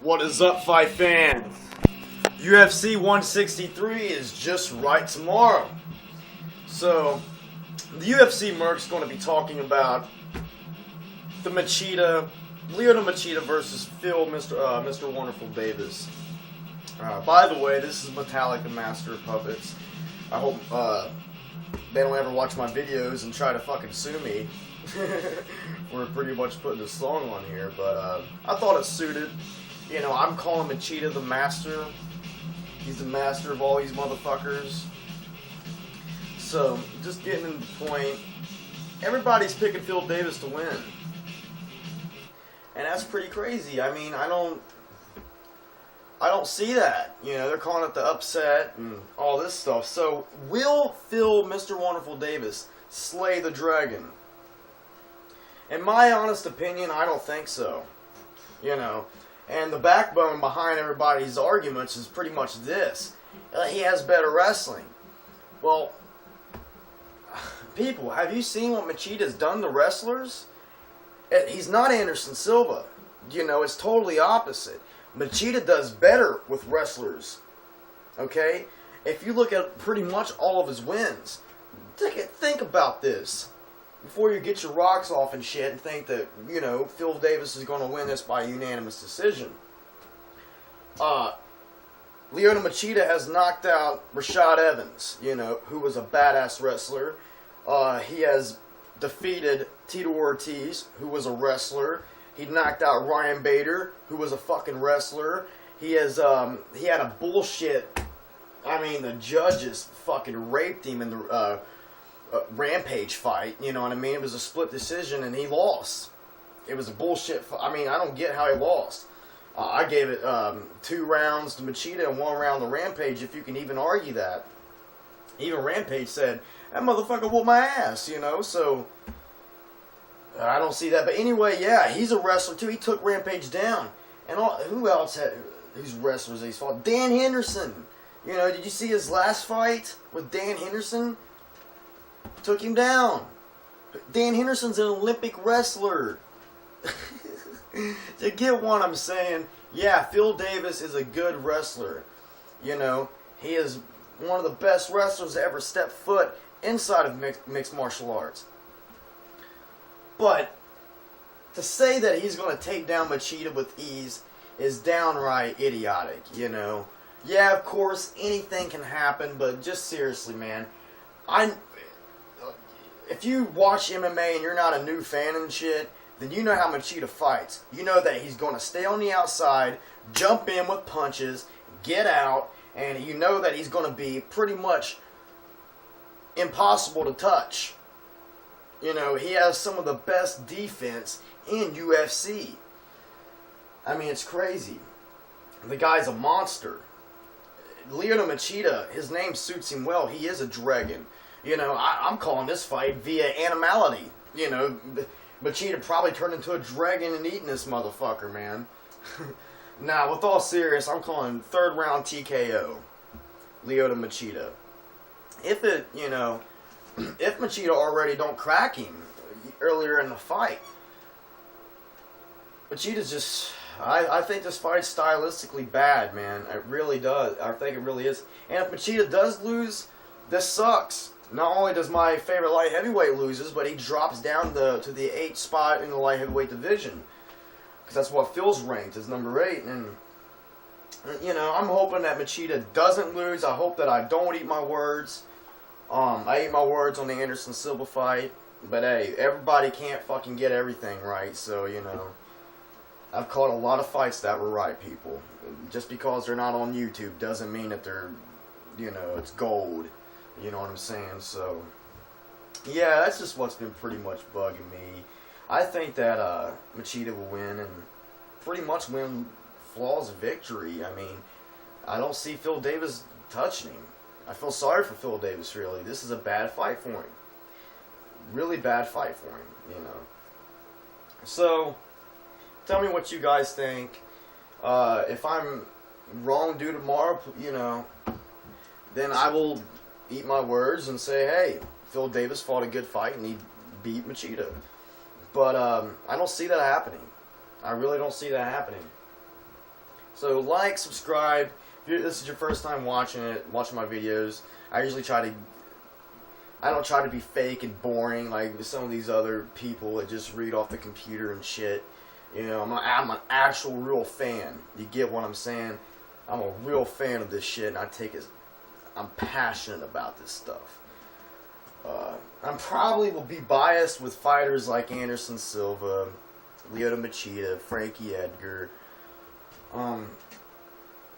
What is up, fight fans? UFC 163 is just right tomorrow. So, the UFC Merc's going to be talking about the Machida, Lyoto Machida versus Mr. Wonderful Davis. By the way, this is Metallica Master of Puppets. I hope they don't ever watch my videos and try to fucking sue me. We're pretty much putting this song on here, but I thought it suited. You know, I'm calling Machida the master. He's the master of all these motherfuckers. So, just getting to the point, everybody's picking Phil Davis to win. And that's pretty crazy. I mean, I don't see that. You know, they're calling it the upset and all this stuff. So, will Mr. Wonderful Davis slay the dragon? In my honest opinion, I don't think so. You know, and the backbone behind everybody's arguments is pretty much this. He has better wrestling. Well, people, have you seen what Machida's done to wrestlers? He's not Anderson Silva. You know, it's totally opposite. Machida does better with wrestlers. Okay? If you look at pretty much all of his wins, think about this before you get your rocks off and shit and think that, you know, Phil Davis is going to win this by unanimous decision. Lyoto Machida has knocked out Rashad Evans, you know, who was a badass wrestler. He has defeated Tito Ortiz, who was a wrestler. He knocked out Ryan Bader, who was a fucking wrestler. He had a bullshit. I mean, the judges fucking raped him in the Rampage fight. You know what I mean? It was a split decision, and he lost. It was a bullshit. I mean, I don't get how he lost. I gave it 2 rounds to Machida and 1 round to Rampage, if you can even argue that. Even Rampage said, that motherfucker whooped my ass, you know, so I don't see that. But anyway, yeah, he's a wrestler too. He took Rampage down. And who else had who's wrestlers he's fought? Dan Henderson. You know, did you see his last fight with Dan Henderson? Took him down. Dan Henderson's an Olympic wrestler. To get what I'm saying, yeah, Phil Davis is a good wrestler. You know, he is one of the best wrestlers to ever step foot inside of mixed martial arts. But to say that he's going to take down Machida with ease is downright idiotic, you know. Yeah, of course, anything can happen, but just seriously, man, if you watch MMA and you're not a new fan and shit, then you know how Machida fights. You know that he's going to stay on the outside, jump in with punches, get out, and you know that he's going to be pretty much impossible to touch. You know, he has some of the best defense in UFC. I mean, it's crazy. The guy's a monster. Lyoto Machida, his name suits him well. He is a dragon. You know, I'm calling this fight via animality. You know, Machida probably turned into a dragon and eating this motherfucker, man. Now, with all serious, I'm calling 3rd round TKO. Lyoto Machida. If Machida already don't crack him earlier in the fight, Machida's just, I think this fight's stylistically bad, man. It really does. I think it really is. And if Machida does lose, this sucks. Not only does my favorite light heavyweight loses, but he drops down to the 8th spot in the light heavyweight division. Because that's what Phil's ranked, is number 8. And, you know, I'm hoping that Machida doesn't lose. I hope that I don't eat my words. I ate my words on the Anderson Silva fight. But hey, everybody can't fucking get everything right. So, you know, I've caught a lot of fights that were right, people. Just because they're not on YouTube doesn't mean that they're, you know, it's gold. You know what I'm saying? So, yeah, that's just what's been pretty much bugging me. I think that Machida will win and pretty much win flawless victory. I mean, I don't see Phil Davis touching him. I feel sorry for Phil Davis, really. This is a bad fight for him. Really bad fight for him, you know. So, tell me what you guys think. If I'm wrong due tomorrow, you know, then I will eat my words and say, hey, Phil Davis fought a good fight and he beat Machida. But I don't see that happening. I really don't see that happening. So like, subscribe. If this is your first time watching my videos, I usually I don't try to be fake and boring like some of these other people that just read off the computer and shit. You know, I'm an actual real fan. You get what I'm saying? I'm a real fan of this shit, and I'm passionate about this stuff. I probably will be biased with fighters like Anderson Silva, Lyoto Machida, Frankie Edgar.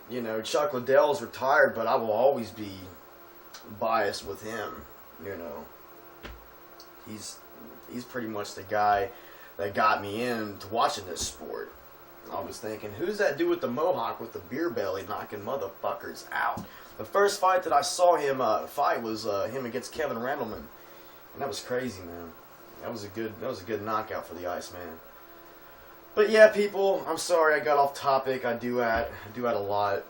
You know, Chuck Liddell's retired, but I will always be biased with him. You know, he's pretty much the guy that got me into watching this sport. I was thinking, who's that dude with the mohawk with the beer belly knocking motherfuckers out? The first fight that I saw him fight was him against Kevin Randleman, and that was crazy, man. That was a good knockout for the Iceman. But yeah, people, I'm sorry I got off topic. I do that a lot.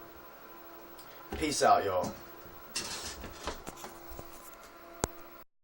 Peace out, y'all.